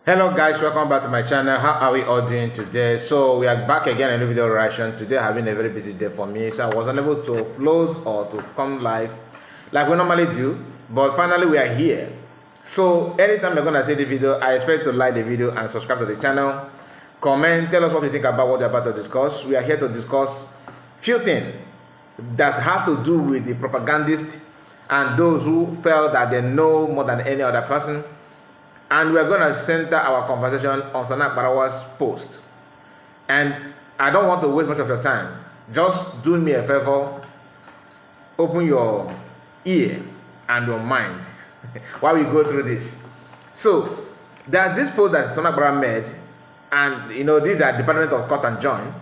Hello guys, welcome back to my channel. How are we all doing today? So we are back again in a new video reaction. Today has been a very busy day for me, so I was unable to upload or to come live like we normally do, but finally we are here. So anytime you're gonna see the video, I expect to like the video and subscribe to the channel. Comment, tell us what you think about what we're about to discuss. We are here to discuss few things that has to do with the propagandist and those who felt that they know more than any other person. And we're going to center our conversation on Sana Barawa's post. And I don't want to waste much of your time. Just do me a favor, open your ear and your mind while we go through this. So, there's this post that Sana Bara made, and these are Department of Cut and Join.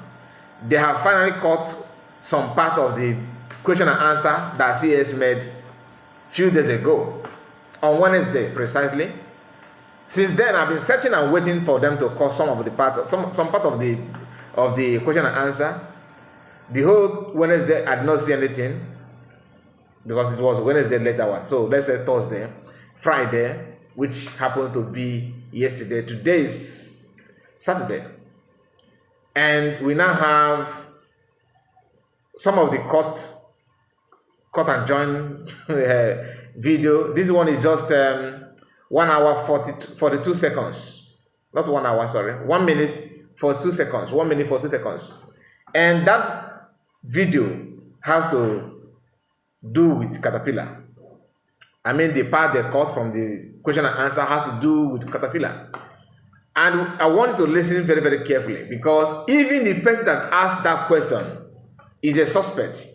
They have finally cut some part of the question and answer that CS made a few days ago, on Wednesday precisely. Since then, I've been searching and waiting for them to cut some of the part of some part of the question and answer. The whole Wednesday, I did not see anything because it was Wednesday later one. So let's say Thursday, Friday, which happened to be yesterday. Today is Saturday, and we now have some of the cut and join video. This one is just 1 hour 42 seconds, not 1 hour, sorry, 1 minute 42 seconds, 1 minute 42 seconds. And that video has to do with Caterpillar. I mean, the part they cut from the question and answer has to do with Caterpillar. And I want you to listen very, very carefully, because even the person that asked that question is a suspect.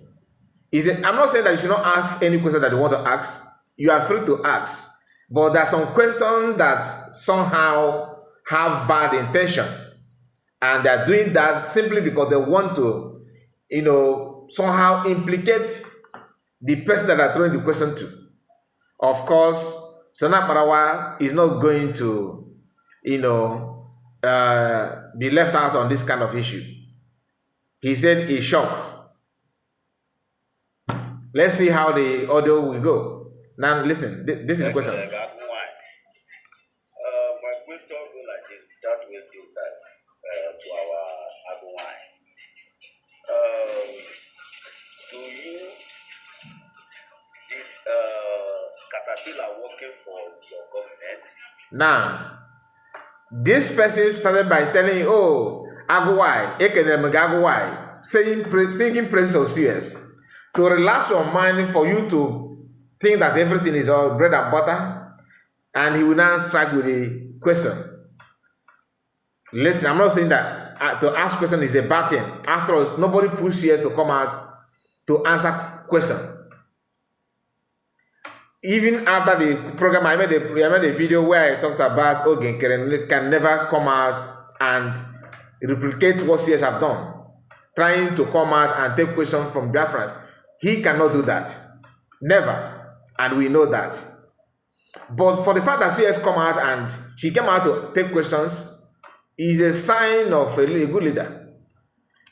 I'm not saying that you should not ask any question that you want to ask. You are free to ask. But there are some questions that somehow have bad intention, and they are doing that simply because they want to, somehow implicate the person that are throwing the question to. Of course, Sana Barawa is not going to, be left out on this kind of issue. He said he's shocked. Let's see how the audio will go. Now listen, this is the question. My question go like this, without wasting time to our Agawai. Did Caterpillar working for your government? Now, this person started by telling you, oh, Agawai, Agawai, singing praises of CS, to relax your mind for you to think that everything is all bread and butter, and he will now strike with a question. Listen, I'm not saying that to ask question is a bad thing. After all, nobody pushed CS to come out to answer question. Even after the program, I made a video where I talked about Ogen can never come out and replicate what CS have done, trying to come out and take questions from Biafrans. He cannot do that. Never. And we know that. But for the fact that CS come out and she came out to take questions is a sign of a good leader.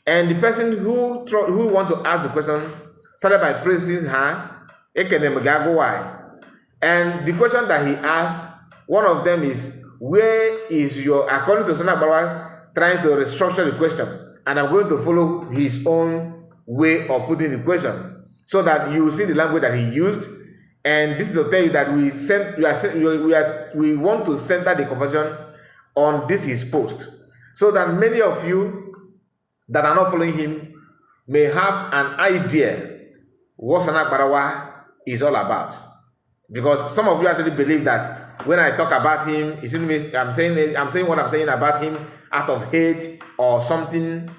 And the person who want to ask the question started by praising her, and the question that he asked, one of them is, where is your, according to Sana Barawa, trying to restructure the question, and I'm going to follow his own way of putting the question, so that you see the language that he used. And this is to tell you that we want to center the conversation on this his post, so that many of you that are not following him may have an idea what Sana Barawa is all about. Because some of you actually believe that when I talk about him, it means I'm saying what I'm saying about him out of hate or something,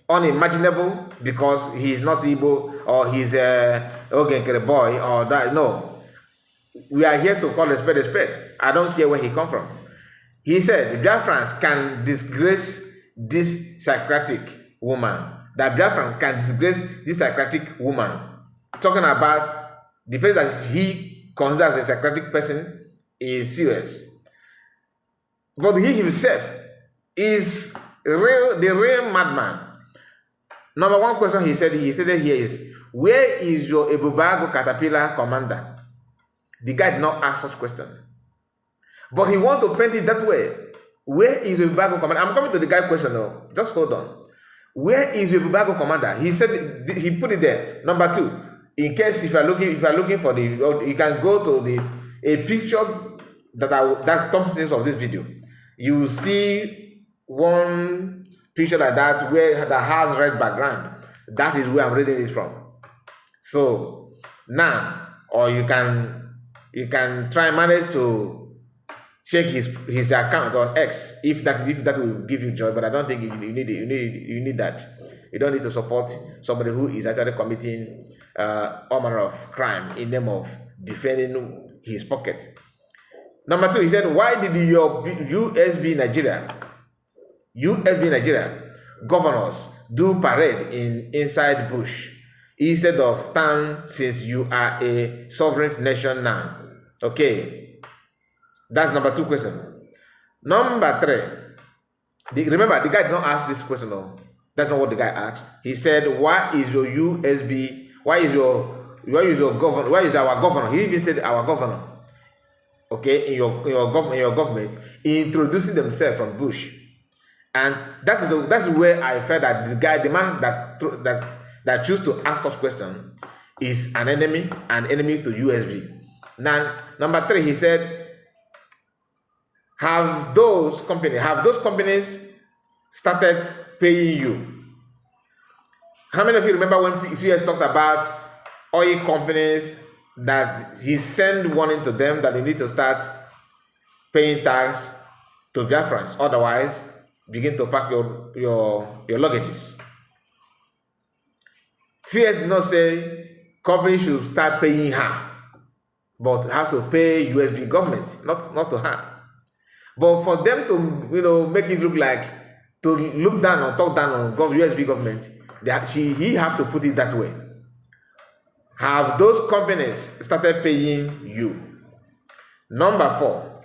unimaginable, because he's not Igbo or he's a boy or that. No, we are here to call a spade a spade. I don't care where he come from. He said the Biafrans can disgrace this psychiatric woman. That Biafran can disgrace this psychiatric woman. Talking about the person that he considers a psychiatric person is serious. But he himself is the real madman. Number one question he said here is, where is your Ebubago Caterpillar commander? The guy did not ask such question. But he want to paint it that way. Where is your Bible commander? I'm coming to the guy question now. Just hold on. Where is your Bible commander? He said he put it there. Number 2. In case if you're looking for the, you can go to a picture that's thumbnails of this video. You will see one picture like that that has red background. That is where I'm reading it from. So now, or you can try and manage to check his account on X if that will give you joy, but I don't think you need that. You don't need to support somebody who is actually committing all manner of crime in name of defending his pocket. Number 2, he said, why did your USB Nigeria governors do parade inside bush instead of town, since you are a sovereign nation now? Okay, that's number 2 question. Number 3, remember the guy did not ask this question. No, that's not what the guy asked. He said, why is your USB? Why is your governor? Why is our governor? He even said our governor. Okay, in your government introducing themselves from bush, and that's where I felt that the man that choose to ask such question is an enemy to USB. Now, number 3, he said, have those companies started paying you? How many of you remember when CS talked about oil companies that he sent warning to them that they need to start paying tax to Biafrans, otherwise begin to pack your luggages? CS did not say companies should start paying her, but have to pay USB government, not to her. But for them to make it look like to look down or talk down on USB government, he have to put it that way. Have those companies started paying you? Number 4,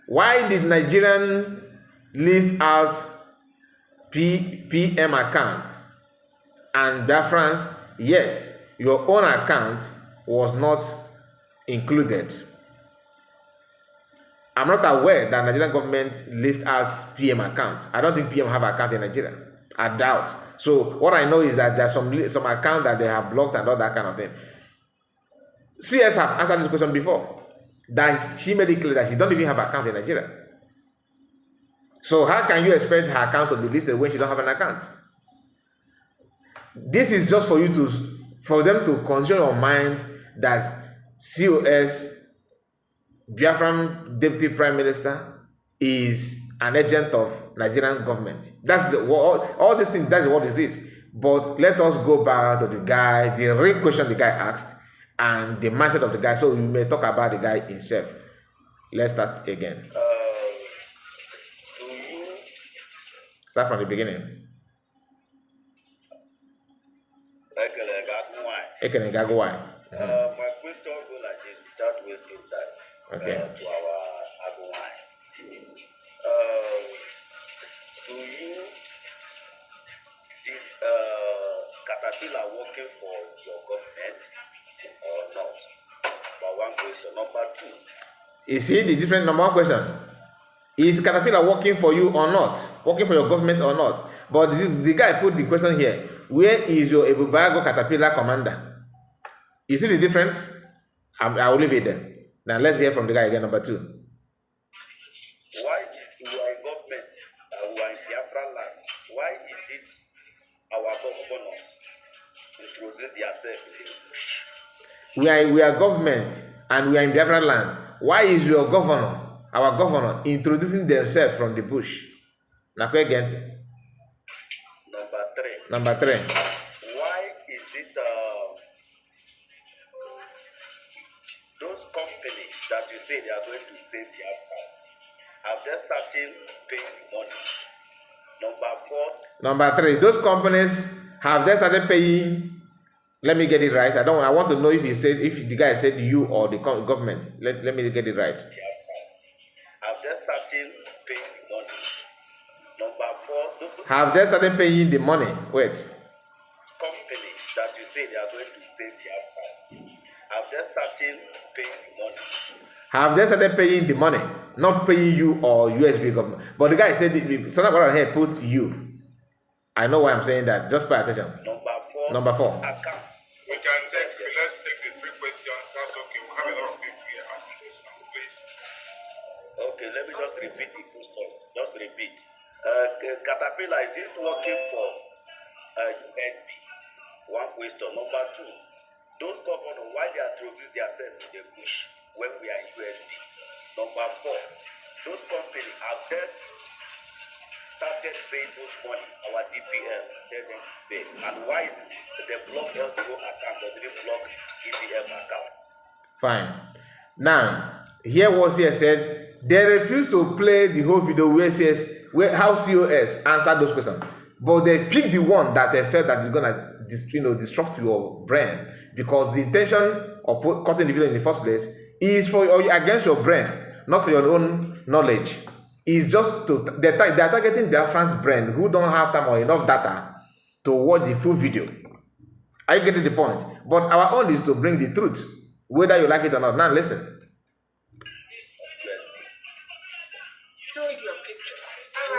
why did Nigerian list out PM account and Biafrans, yet your own account was not included? I'm not aware that Nigerian government lists out PM account. I don't think PM have account in Nigeria. I doubt. So what I know is that there's some account that they have blocked and all that kind of thing. CS have answered this question before, that she made it clear that she don't even have account in Nigeria. So how can you expect her account to be listed when she don't have an account? This is just for them to consider your mind that COS, Biafran Deputy Prime Minister, is an agent of Nigerian government. That's all these things. That's what it is. But let us go back to the guy, the real question the guy asked, and the mindset of the guy. So we may talk about the guy himself. Let's start again. Start from the beginning. My question go like this without wasting time. Okay. To our Agowai. Did Caterpillar working for your government or not? But one question. Number 2. You see the different number 1 question. Is Caterpillar working for you or not? Working for your government or not? But the guy put the question here. Where is your Ebubago Caterpillar commander? You see the difference? I will leave it there. Now let's hear from the guy again, number 2. Why is our government, we are in Biafra land, why is it our governors introducing themselves in the bush? We are government and we are in Biafra land. Why is your governor, our governor, introducing themselves from the bush? Now again. Number 3. Why is it those companies that you say they are going to pay the upfront, have they started paying the money? Number 3. Those companies, have they started paying? Let me get it right. I want to know if the guy said you or the government. Let me get it right. Have they started paying the money? Number 4. Have they started paying the money? Wait. Companies that you say they are going to pay the upfront, have they started paying the money? Have they started paying the money? not paying you or USB government. But the guy said, Sana Barwa here put you. I know why I'm saying that. Just pay attention. Number 4. Account. We can take, let's take the 3 questions. That's okay. We have a lot of people here asking questions, please. Okay, let me just repeat the question. Just repeat. Caterpillar, is this working for USB? One question. Number 2, those governors, why they introduce themselves to the bush when we are USB? Number 4, those companies have just started paying those money, our DPL, tell them to pay. And why is they block LDO account, but they didn't block EPM account? Fine. Now, here was here said, they refused to play the whole video where it says how COS answered those questions. But they picked the one that they felt that is gonna disrupt your brain, because the intention of cutting the video in the first place is for against your brain, not for your own knowledge. It's just to they're targeting Biafran's brain who don't have time or enough data to watch the full video. Are you getting the point? But our own is to bring the truth, whether you like it or not. Now listen.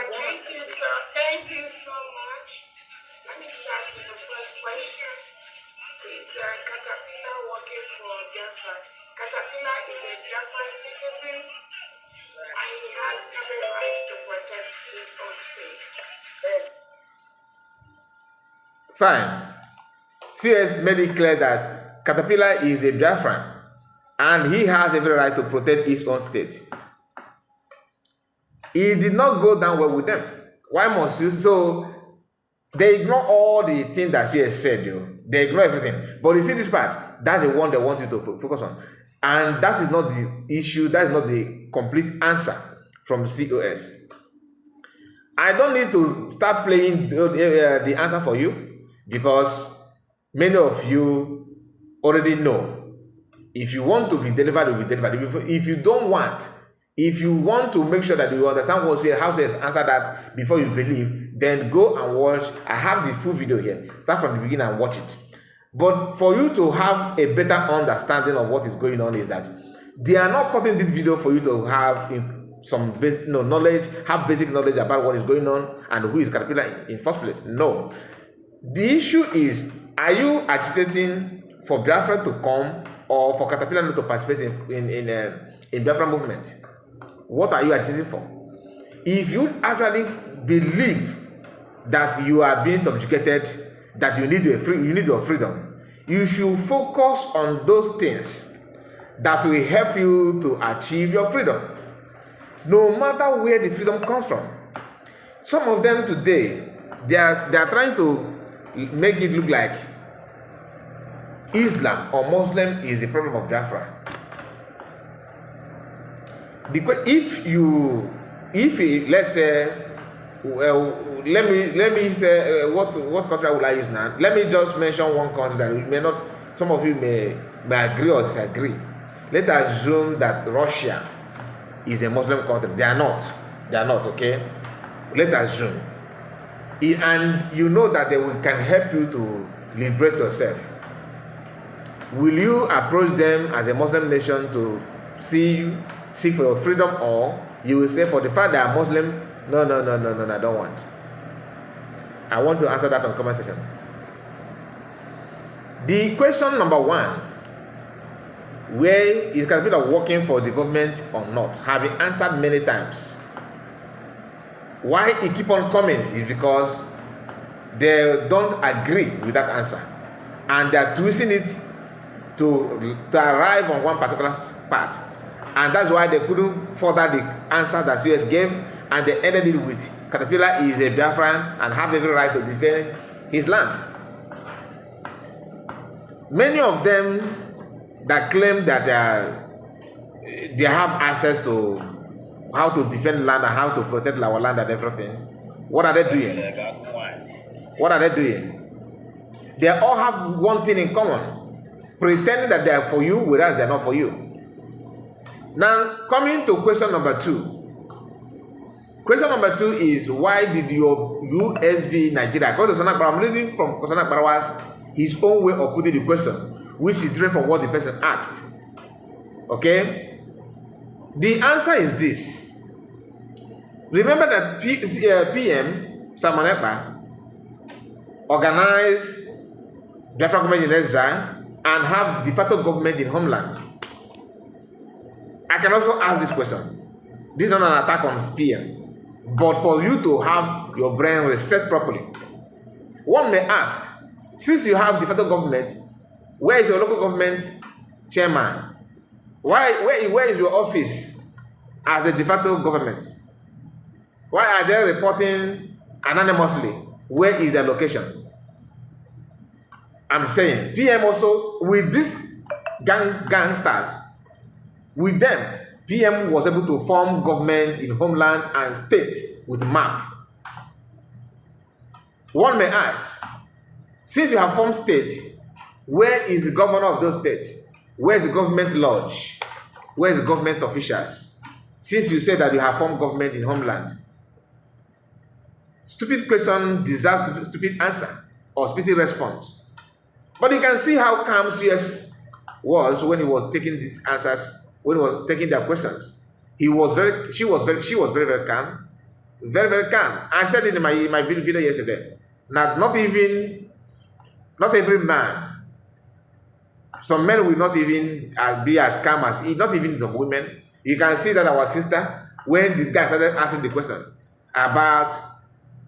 Thank you, sir. Thank you so much. Let me start with the first question. Is Caterpillar working for Biafra? Caterpillar is a Biafran citizen, and he has every right to protect his own state. Fine. CS made it clear that Caterpillar is a Biafran, and he has every right to protect his own state. It did not go down well with them. Why must you? So they ignore all the things that CS said, They ignore everything. But you see this part, that's the one they want you to focus on. And that is not the issue, that is not the complete answer from COS. I don't need to start playing the answer for you, because many of you already know. If you want to be delivered, it will be delivered. If you don't want, if you want to make sure that you understand what how to answer that before you believe, then go and watch. I have the full video here. Start from the beginning and watch it. But for you to have a better understanding of what is going on is that they are not cutting this video for you to have some basic knowledge, have basic knowledge about what is going on and who is Caterpillar in first place. No. The issue is, are you agitating for Biafra to come or for Caterpillar not to participate in Biafra movement? What are you agitating for? If you actually believe that you are being subjugated, that you need your freedom, you should focus on those things that will help you to achieve your freedom, no matter where the freedom comes from. Some of them today, they are trying to make it look like Islam or Muslim is the problem of Biafra. If let's say, let me say what country will I use now? Let me just mention one country that may not, some of you may agree or disagree. Let us assume that Russia is a Muslim country. They are not, okay? Let us assume. And you know that they can help you to liberate yourself. Will you approach them as a Muslim nation to seek for your freedom, or you will say for the fact that I'm Muslim, no, I don't want. I want to answer that on the comment section. The question number 1, where is Caterpillar working for the government or not, have been answered many times. Why it keep on coming is because they don't agree with that answer, and they are twisting it to arrive on one particular part. And that's why they couldn't further the answer that CS gave, and they ended it with Caterpillar is a Biafran and have every right to defend his land. Many of them that claim that they have access to how to defend land and how to protect our land and everything, what are they doing? They all have one thing in common, pretending that they are for you, whereas they are not for you. Now, coming to question number 2. Question number 2 is, why did your USB Nigeria, because I'm reading from Kosanak Barawa's his own way of putting the question, which is different from what the person asked. Okay? The answer is this. Remember that PM Simon Ekpa organized Biafra government in exile and have de facto government in homeland. I can also ask this question. This is not an attack on PM, but for you to have your brain reset properly, one may ask, since you have de facto government, where is your local government chairman? Where is your office as a de facto government? Why are they reporting anonymously? Where is their location? I'm saying PM also, with these gangsters, with them, PM was able to form government in homeland and state with map. One may ask, since you have formed state, where is the governor of those states? Where is the government lodge? Where is the government officials? Since you say that you have formed government in homeland. Stupid question deserves stupid answer or stupid response. But you can see how calm CS was when he was taking these answers, when he was taking their questions. She was very calm. Very, very calm. I said it in my video yesterday. Not every man. Some men will not even be as calm as he, not even some women. You can see that our sister, when this guy started asking the question about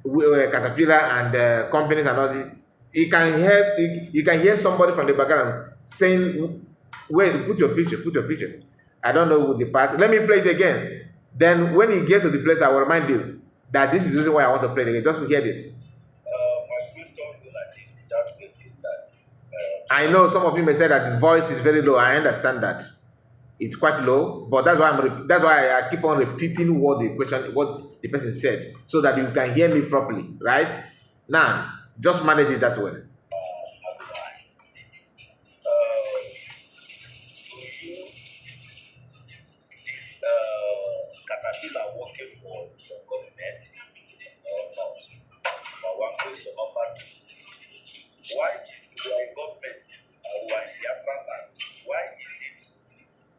Caterpillar and companies and all this, you can hear somebody from the background saying, "Wait, put your picture." I don't know the part. Let me play it again. Then when you get to the place, I will remind you that this is the reason why I want to play it again. Just to hear this. My question is like this, just question that. I know some of you may say that the voice is very low. I understand that it's quite low, but that's why I keep on repeating what the person said, so that you can hear me properly, right? Now, just manage it that way. Caterpillar working for your government or not? Number one question. Number two, why is our government, our Biafra land, why is it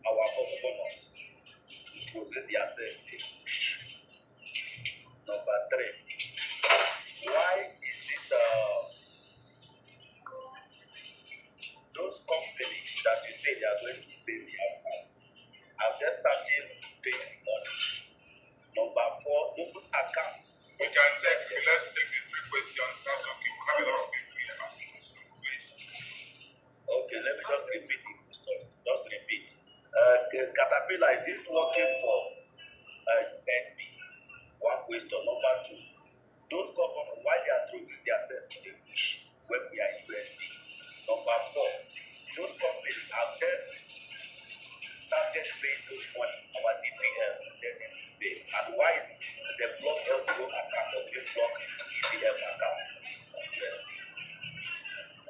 our governors posing themselves in bush? Number three, why is it those companies that you say they are going to pay the outside, have they started paying money? Number four, those accounts. Let's take the three questions. That's okay. We have a lot of people here asking questions. Okay, let me just repeat it. Sorry, just repeat. Caterpillar, is it working for NB? One question. Number two, those governments, why they are throwing themselves in the bush when we are investing? Number four, those companies have then started paying those money, our DPL, they pay. And why is the block LTO account or the block EPM account? Yes.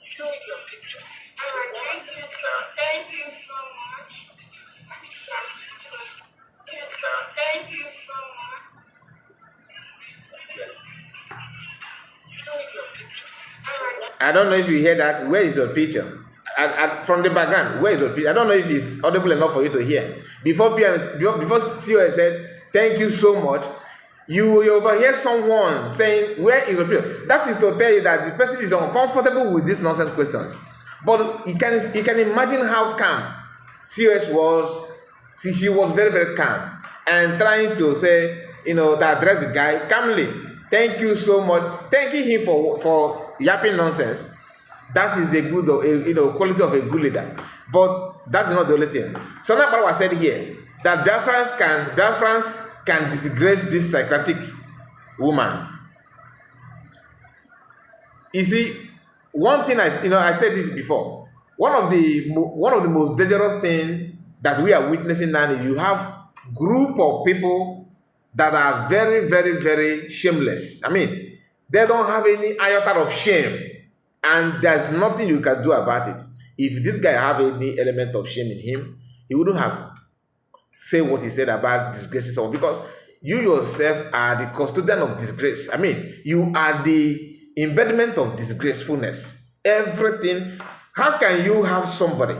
Show your picture. Alright, thank you, sir. Thank you so much. Let me start with the first. Thank you, sir. Thank you so much. Yes. Show your picture. Alright. I don't know if you hear that. Where is your picture? From the background, where is your picture? I don't know if it's audible enough for you to hear. Before COS said, "Thank you so much," you overhear someone saying, "Where is your picture?" That is to tell you that the person is uncomfortable with these nonsense questions. But you can imagine how calm COS was. See, she was very, very calm and trying to say, to address the guy calmly. Thank you so much. Thanking him for yapping nonsense. That is the good quality of a good leader. But that's not the only thing. So now what I said here, that Biafrans can disgrace this psychotic woman. You see, one thing I said this before. One of the most dangerous things that we are witnessing now is you have group of people that are very, very, very shameless. I mean, they don't have any iota of shame. And there's nothing you can do about it. If this guy have any element of shame in him, he wouldn't have said what he said about disgracing someone, because you yourself are the custodian of disgrace. I mean, you are the embodiment of disgracefulness. Everything. How can you have somebody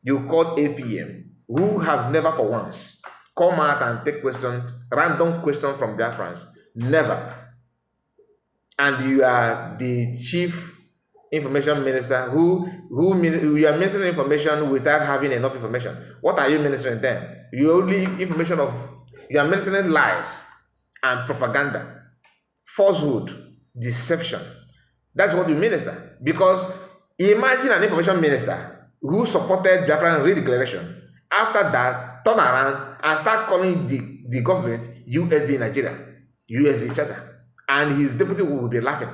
you call APM who have never for once come out and take questions, random questions from Biafrans. Never. And you are the chief information minister who you are ministering information without having enough information. What are you ministering then? You only information of, you are ministering lies and propaganda, falsehood, deception. That's what you minister. Because imagine an information minister who supported Biafran redeclaration. After that, turn around and start calling the government USB Nigeria, USB charter. And his deputy will be laughing.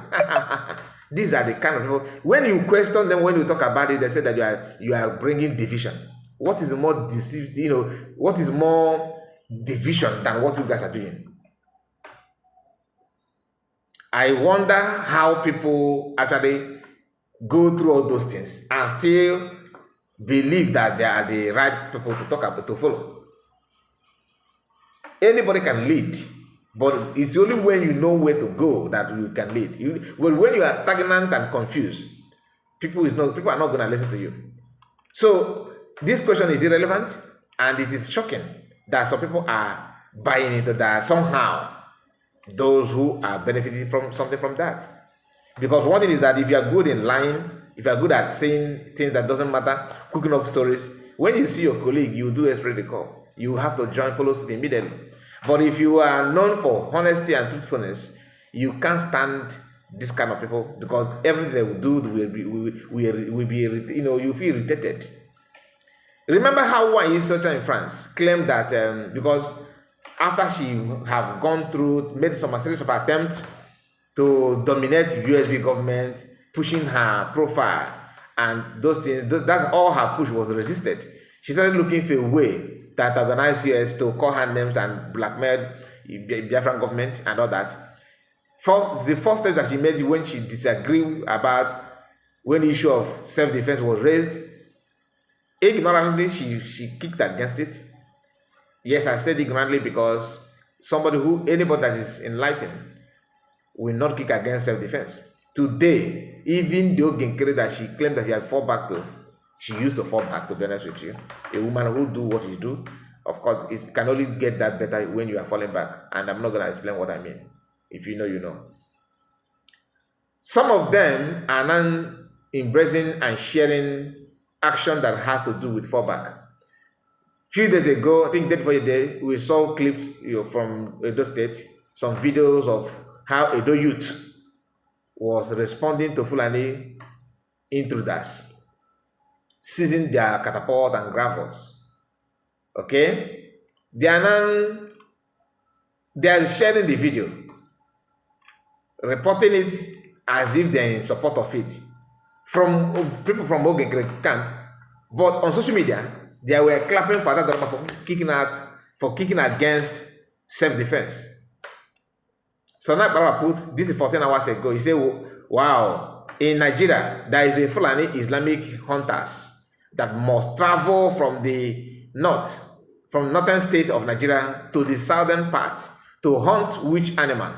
These are the kind of people. When you question them, when you talk about it, they say that you are bringing division. What is more deceived? What is more division than what you guys are doing? I wonder how people actually go through all those things and still believe that they are the right people to talk about, to follow. Anybody can lead, but it's only when you know where to go that you can lead. When you are stagnant and confused, people are not going to listen to you. So this question is irrelevant, and it is shocking that some people are buying into that somehow. Those who are benefiting from something from that. Because one thing is that if you are good in lying, if you are good at saying things that doesn't matter, cooking up stories, when you see your colleague, you do express the call. You have to join, follow suit immediately. But if you are known for honesty and truthfulness, you can't stand this kind of people, because everything they will do will be you feel irritated. Remember how one researcher in France claimed that because after she have gone through, made some series of attempts to dominate USB government, pushing her profile and those things, that's all her push was resisted. She started looking for a way that organized US to call her names and blackmail the Biafran government and all that. The first step that she made when she disagreed about when the issue of self-defense was raised, ignorantly she kicked against it. Yes, I said ignorantly because anybody that is enlightened will not kick against self-defense. Today, even though Genkere that she claimed that she used to fall back, to be honest with you. A woman who do what you do, of course, it can only get that better when you are falling back. And I'm not going to explain what I mean. If you know, you know. Some of them are now embracing and sharing action that has to do with fallback. Few days ago, I think day before a day, we saw clips from Edo State, some videos of how Edo youth was responding to Fulani intruders, seizing their catapult and gravels. Okay? They are sharing the video, reporting it as if they're in support of it from people from Ogenkere camp. But on social media, they were clapping for that for kicking against self-defense. So now Baba put, this is 14 hours ago, he said, wow, in Nigeria, there is a Fulani Islamic hunters that must travel from the northern state of Nigeria to the southern parts to hunt which animal?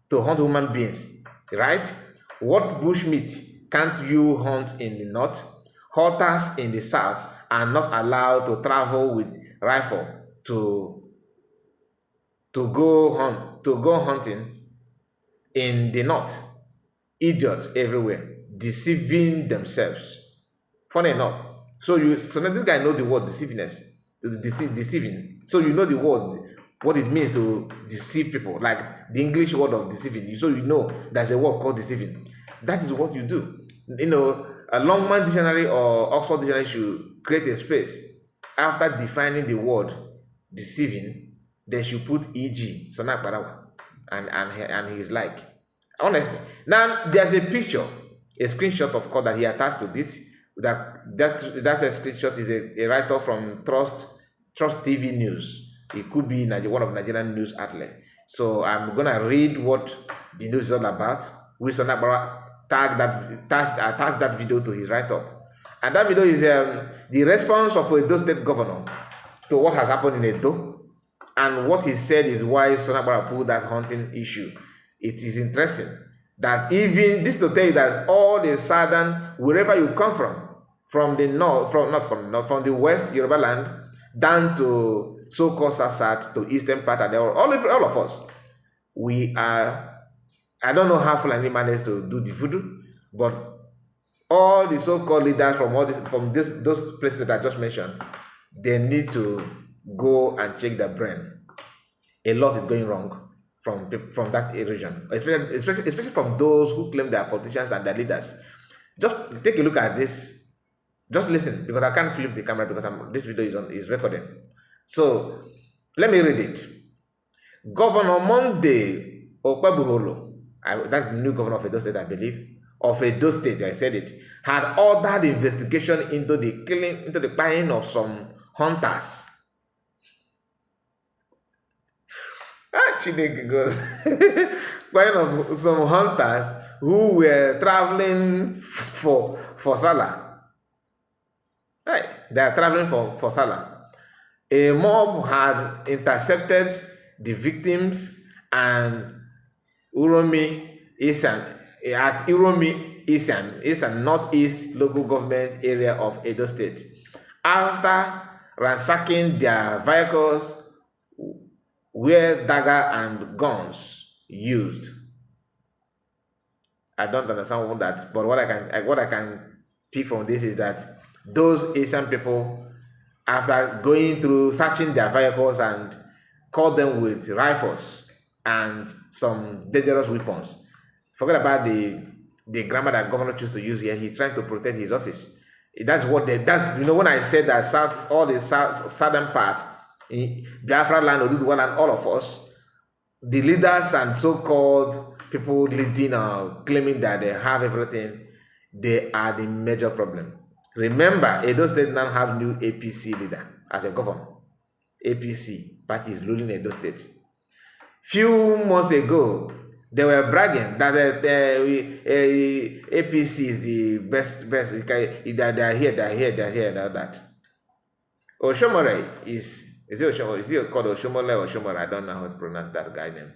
To hunt human beings, right? What bushmeat can't you hunt in the north? Hunters in the south are not allowed to travel with rifle to go hunting in the north. Idiots everywhere, deceiving themselves. Funny enough. So now this guy knows the word deceivingness, deceiving. So you know the word, what it means to deceive people, like the English word of deceiving. So you know there's a word called deceiving. That is what you do. A Longman dictionary or Oxford dictionary should create a space after defining the word deceiving. They should put e.g. Sonak Barawa and his like. Honestly, now there's a picture, a screenshot of course that he attached to this. That screenshot is a writer from Trust TV News. It could be one of Nigerian news outlets. So I'm gonna read what the news is all about. We Sonak Barawa attach that video to his write-up. And that video is the response of Edo State Governor to what has happened in Edo. And what he said is why Sonak Barawa pulled that hunting issue. It is interesting that even this to tell you that all the southern, wherever you come from the north, from the west, Yoruba land, down to so-called South to eastern part, and all of us, we are. I don't know how Fulani managed to do the voodoo, but all the so-called leaders from those places that I just mentioned, they need to go and check their brain. A lot is going wrong from that region, especially from those who claim they are politicians and their leaders. Just take a look at this. Just listen, because I can't flip the camera because this video is recording. So let me read it. Governor Monday Okwebuholo, that's the new governor of Edo State, I believe, of Edo State, I said it, had ordered investigation into the buying of some hunters. Chineke goes, buying of some hunters who were traveling for Salah. Right, they are traveling for Salah. A mob had intercepted the victims and Uromi Eastern Northeast local government area of Edo State. After ransacking their vehicles where dagger and guns used. I don't understand all that, but what I can pick from this is that those Asian people, after going through searching their vehicles and caught them with rifles and some dangerous weapons. Forget about the grammar that governor chose to use here. He's trying to protect his office. That's when I said that all the southern part in Biafra land, Oduduwa land, all of us, the leaders and so-called people leading or claiming that they have everything, they are the major problem. Remember, Edo State now have new APC leader as a governor. APC party is ruling Edo State. Few months ago, they were bragging that APC is the best. They are here, and all that. Oshomore is it Oshomore? Is he called Oshomole or Oshomore? I don't know how to pronounce that guy name.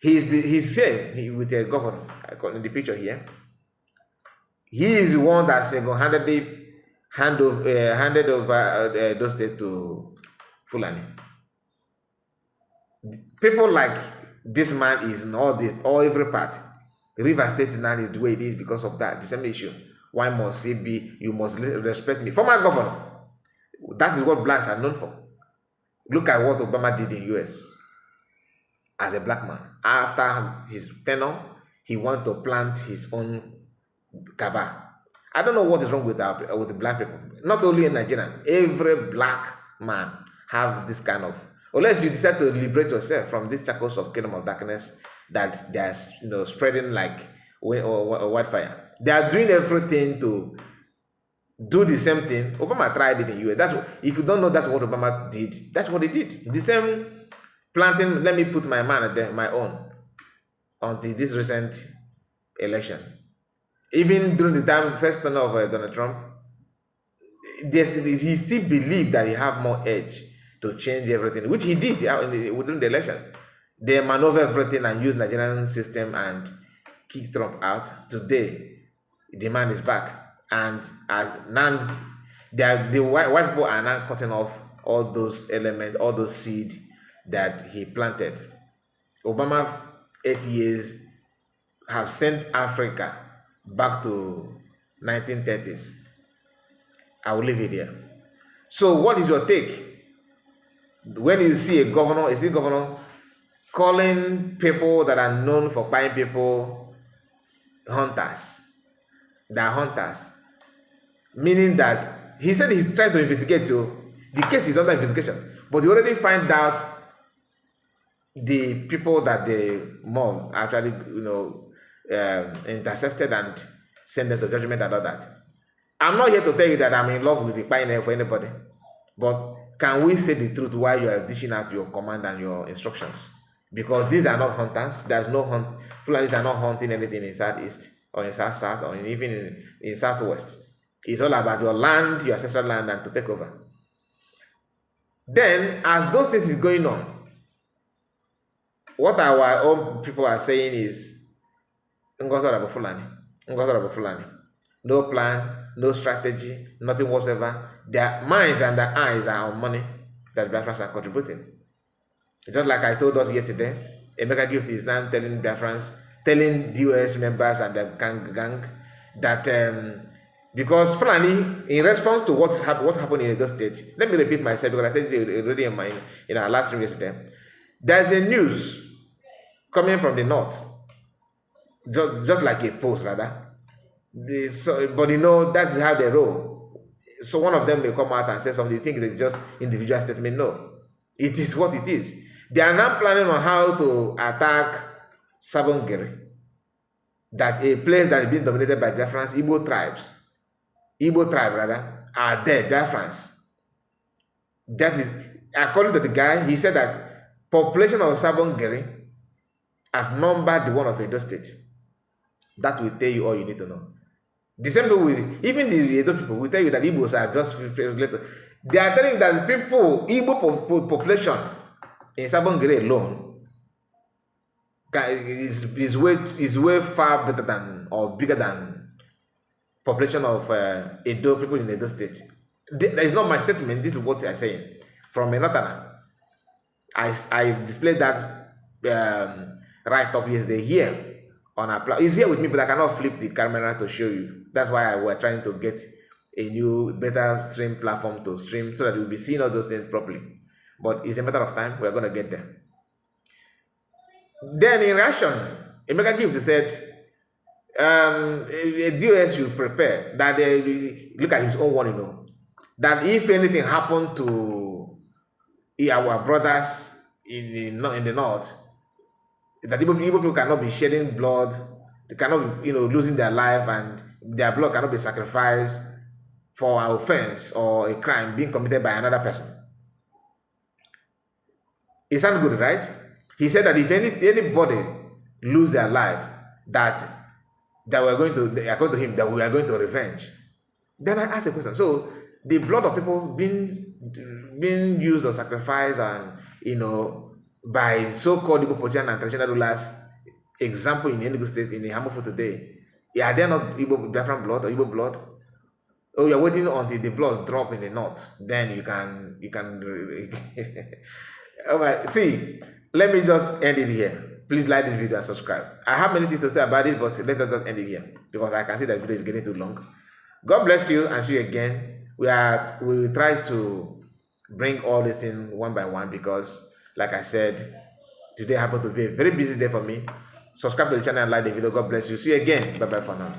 He's here with a governor in the picture here. He is the one that single-handedly handed over those states to Fulani. People like this man is in all every part. River State now is the way it is because of that. The same issue. Why must it be? You must respect me. Former governor. That is what blacks are known for. Look at what Obama did in US. As a black man, after his tenure, he wanted to plant his own kaba. I don't know what is wrong with the black people. Not only in Nigeria, every black man have this kind of. Unless you decide to liberate yourself from these shackles of kingdom of darkness that they are spreading like wildfire. They are doing everything to do the same thing. Obama tried it in US. If you don't know that's what Obama did, that's what he did. The same planting. Let me put my man there, my own, until this recent election. Even during the first term of Donald Trump, he still believed that he had more edge to change everything, which he did within the election. They maneuver everything and use Nigerian system and kick Trump out. Today, the man is back. And as now, the white people are now cutting off all those elements, all those seeds that he planted. Obama, 8 years, have sent Africa back to 1930s. I will leave it here. So what is your take? When you see a governor calling people that are known for buying people hunters, they are hunters, meaning that he said he's trying to investigate you. The case is under investigation, but you already find out the people that the mob actually intercepted and sent them to judgment and all that. I'm not here to tell you that I'm in love with the pioneer for anybody, but can we say the truth while you are dishing out your command and your instructions? Because these are not hunters. There's no hunt. Fulanis are not hunting anything in Southeast or in South or even in Southwest. It's all about your land, your ancestral land, and to take over. Then, as those things is going on, what our own people are saying is, Fulani. No plan, no strategy, nothing whatsoever. Their minds and their eyes are on money. that Biafrans are contributing. Just like I told us yesterday, Emeka Gift is now telling Biafrans, telling DOS members and the gang that because finally, in response to what happened in Edo State, let me repeat myself because I said it already in our last stream yesterday. There's a news coming from the north, just like a post rather. But you know that's how they roll. So one of them may come out and say something. You think it's just individual statement? No, it is what it is. They are now planning on how to attack Sabongeri, that a place that is being dominated by Biafrans, Igbo tribe rather, are dead, Biafrans. That is, according to the guy, he said that population of Sabongeri outnumbered the one of Edo State. That will tell you all you need to know. The same thing with even the Edo people will tell you that Igbos are just related. They are telling you that the people, Igbo population in Sabongeri alone is way far better than or bigger than population of Edo people in Edo State. That is not my statement. This is what I am saying from a Northerner. I displayed that right up yesterday here on our he's here with me, but I cannot flip the camera to show you. That's why we're trying to get a new, better stream platform to stream so that you'll be seeing all those things properly. But it's a matter of time. We're going to get there. Then in reaction, Emeka Gibbs said, a DOS should prepare that they look at his own one, you know, that if anything happened to our brothers in the north, that Igbo people cannot be shedding blood, they cannot be, losing their life, and their blood cannot be sacrificed for an offense or a crime being committed by another person. It sounds good, right? He said that if anybody lose their life, that we're going to, according to him, that we are going to revenge. Then I asked a question. So the blood of people being used or sacrificed, and by so-called Igbo politicians and traditional rulers, example in Enugu State, in the Hamofo today, are there not Igbo Biafran blood or Igbo blood? Oh, you're waiting until the blood drop in the north, then you can. All right, see, let me just end it here. Please like this video and subscribe. I have many things to say about it, but let us just end it here because I can see that the video is getting too long. God bless you and see you again. We will try to bring all this in one by one because, like I said, today happened to be a very busy day for me. Subscribe to the channel and like the video. God bless you. See you again. Bye bye for now.